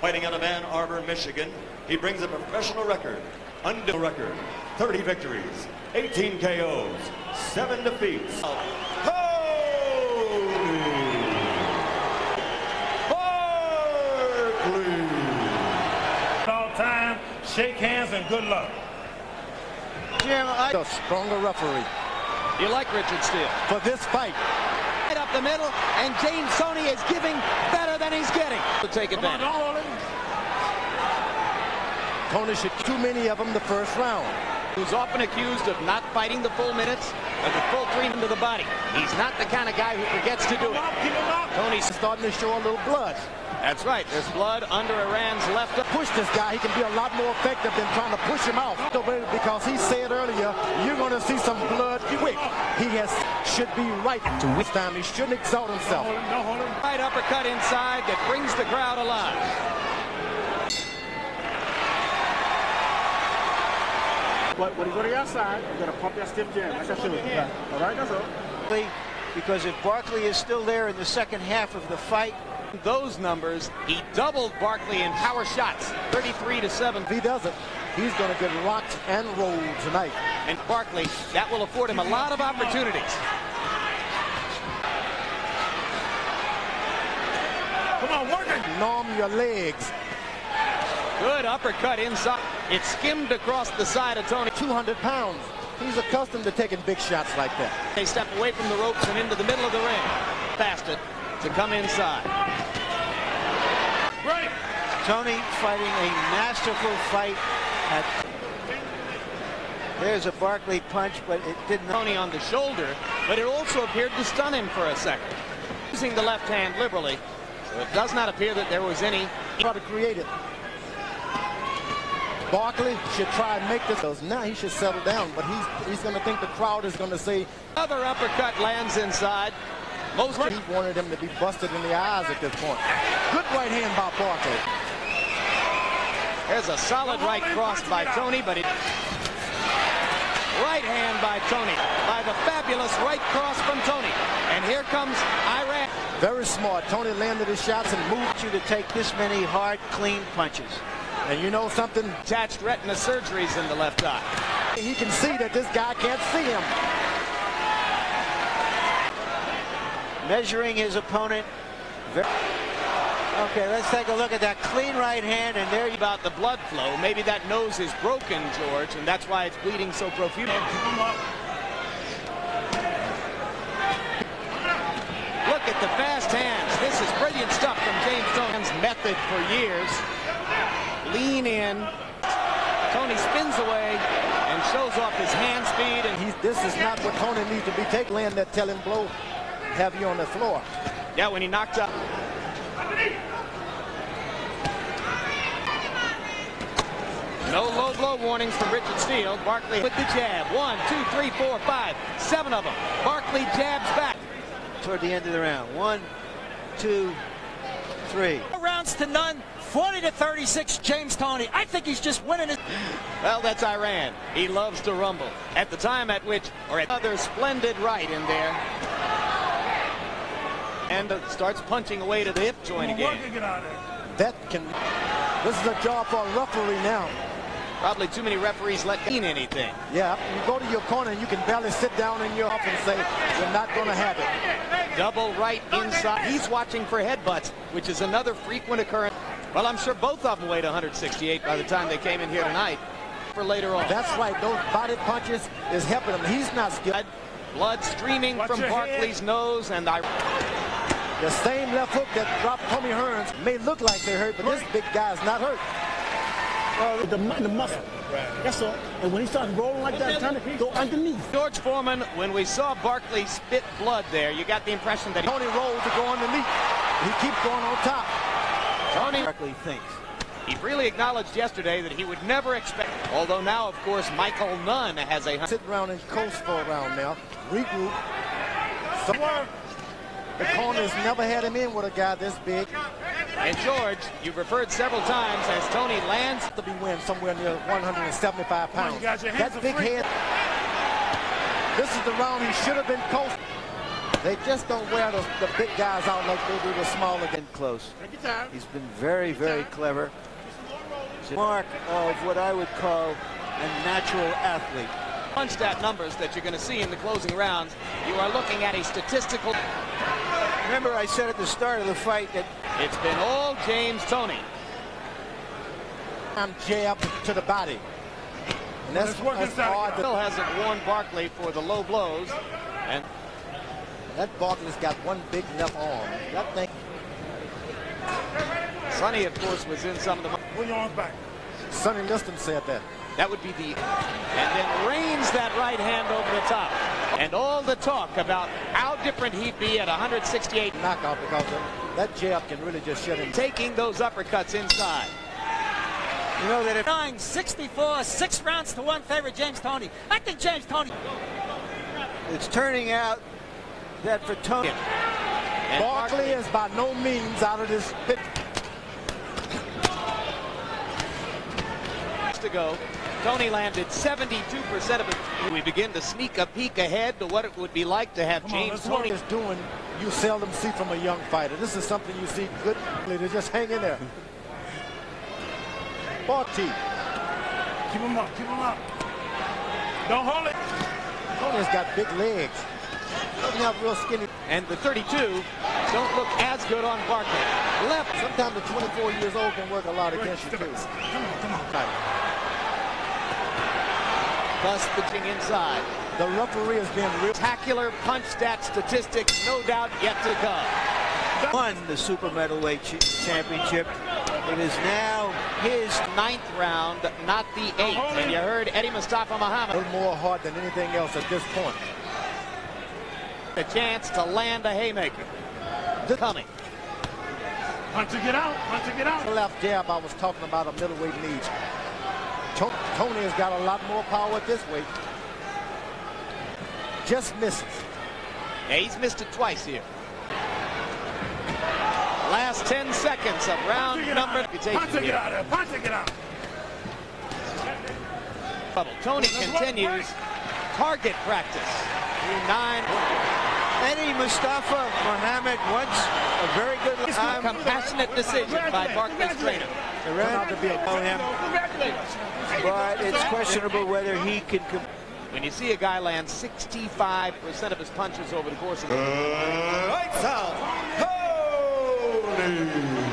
Fighting out of Ann Arbor, Michigan, he brings a professional record, undefeated record, 30 victories, 18 KOs, 7 defeats. Barkley! All time, shake hands and good luck. Jim, a stronger referee. You like Richard Steele? For this fight. Right up the middle, and James Toney is giving better than he's getting. To take advantage. Toney should too many of them the first round. Who's often accused of not fighting the full minutes, of the full 3 into the body. He's not the kind of guy who forgets to do it. Tony's starting to show a little blood. That's right. There's blood under Iran's left. Push this guy. He can be a lot more effective than trying to push him out. Because he said earlier, you're going to see some blood quick. He should be right to this time. He shouldn't exalt himself. Right uppercut inside that brings the crowd alive. But when you go to the outside, you got to pump that stiff jab. Like I showed you. All right, that's all. Because if Barkley is still there in the second half of the fight, those numbers, he doubled Barkley in power shots, 33-7. If he doesn't, he's going to get rocked and rolled tonight. And Barkley, that will afford him a lot of opportunities. Come on, work it. Numb your legs. Good uppercut inside. It skimmed across the side of Toney. 200 pounds. He's accustomed to taking big shots like that. They step away from the ropes and into the middle of the ring. Past it to come inside. Right. Toney fighting a masterful fight. There's a Barkley punch, but it didn't. Toney on the shoulder, but it also appeared to stun him for a second. Using the left hand liberally, so it does not appear that there was any. Try to create it. Barkley should try and make this. Now he should settle down, but he's going to think the crowd is going to say. Another uppercut lands inside. He wanted him to be busted in the eyes at this point. Good right hand by Barkley. There's a solid right cross by Toney, but right hand by Toney, by the fabulous right cross from Toney. And here comes Iran. Very smart. Toney landed his shots and moved you to take this many hard, clean punches. And you know something? Attached retina surgeries in the left eye. He can see that this guy can't see him. Measuring his opponent. Okay, let's take a look at that clean right hand, and there you about the blood flow. Maybe that nose is broken, George, and that's why it's bleeding so profusely. Look at the fast hands. This is brilliant stuff from James Toney's method for years. Lean in. Toney spins away and shows off his hand speed. And this is not what Toney needs to be taking. Land that telling blow, have you on the floor. Yeah, when he knocked out. No low blow warnings from Richard Steele. Barkley with the jab. 1, 2, 3, 4, 5, 7 of them. Barkley jabs back. Toward the end of the round. 1, 2, 3. Rounds to none. 40-36, James Toney. I think he's just winning it. Well, that's Iran. He loves to rumble. At the time at which, or another splendid right in there. And starts punching away to the hip joint again. This is a job for a referee now. Probably too many referees let mean anything. Yeah, you go to your corner and you can barely sit down in your office and say, you're not going to have it. Double right inside. He's watching for headbutts, which is another frequent occurrence. Well, I'm sure both of them weighed 168 by the time they came in here tonight. For later on. That's right. Those body punches is helping him. He's not skilled. Blood streaming from Barkley's nose, and the same left hook that dropped Tommy Hearns may look like they're hurt, but this big guy's not hurt. Well, the muscle. That's all. And when he starts rolling like that, trying to go underneath. George Foreman, when we saw Barkley spit blood there, you got the impression that Toney rolled to go underneath. He keeps going on top. Toney Barkley thinks. He freely acknowledged yesterday that he would never expect. Although now, of course, Michael Nunn has a sit around and coast for a round now. Regroup. The corners never had him in with a guy this big. And George, you've referred several times as Toney lands to be win somewhere near 175 pounds. That big head. This is the round he should have been coached. They just don't wear the big guys out like they do the smaller guys. Close. He's been very, very clever. It's a mark of what I would call a natural athlete. Punch-stat numbers that you're going to see in the closing rounds. You are looking at a statistical. Remember, I said at the start of the fight that It's been all James Toney. I'm jab to the body. And that's hard. Still hasn't warned Barkley for the low blows. And That Barkley's got one big left arm. That thing. Sonny, of course, was in some of the. Pull your arms back. Sonny Liston said that. That would be the. And then rains that right hand over the top. And all the talk about how different he'd be at 168. Knockout because that jab can really just shut him. Taking those uppercuts inside. you know that if 9-64, 6 rounds to 1 favor James Toney. I think James Toney. it's turning out that for Toney. And Barkley is by no means out of this pit. To go. Toney landed 72% of it. We begin to sneak a peek ahead to what it would be like to have James Toney. Is doing you seldom see from a young fighter. This is something you see good. They just hang in there. Barkley. Keep him up. Keep him up. Don't hold it. Toney's got big legs. Doesn't have real skinny. And the 32 don't look as good on Barkley. Left. Sometimes the 24 years old can work a lot against you too. Come on. Thus pitching inside. The referee has been real. Spectacular punch stat statistics, no doubt yet to come. Won the super middleweight championship. It is now his 9th round, not the 8th. And you heard Eddie Mustafa A Muhammad. little more hard than anything else at this point. A chance to land a haymaker. Coming. Punch to get out. Punch to get out. The left jab I was talking about a middleweight lead. Toney has got a lot more power at this weight. Just misses. Yeah, he's missed it twice here. Last 10 seconds of round number. Punch to get out of there. Punch to get out. Toney continues target practice. 9. Eddie Mustafa Muhammad once a very good Compassionate decision by Barkley's trainer. But it's questionable whether he can. When you see a guy land 65% of his punches over the course of the Lights out, Toney.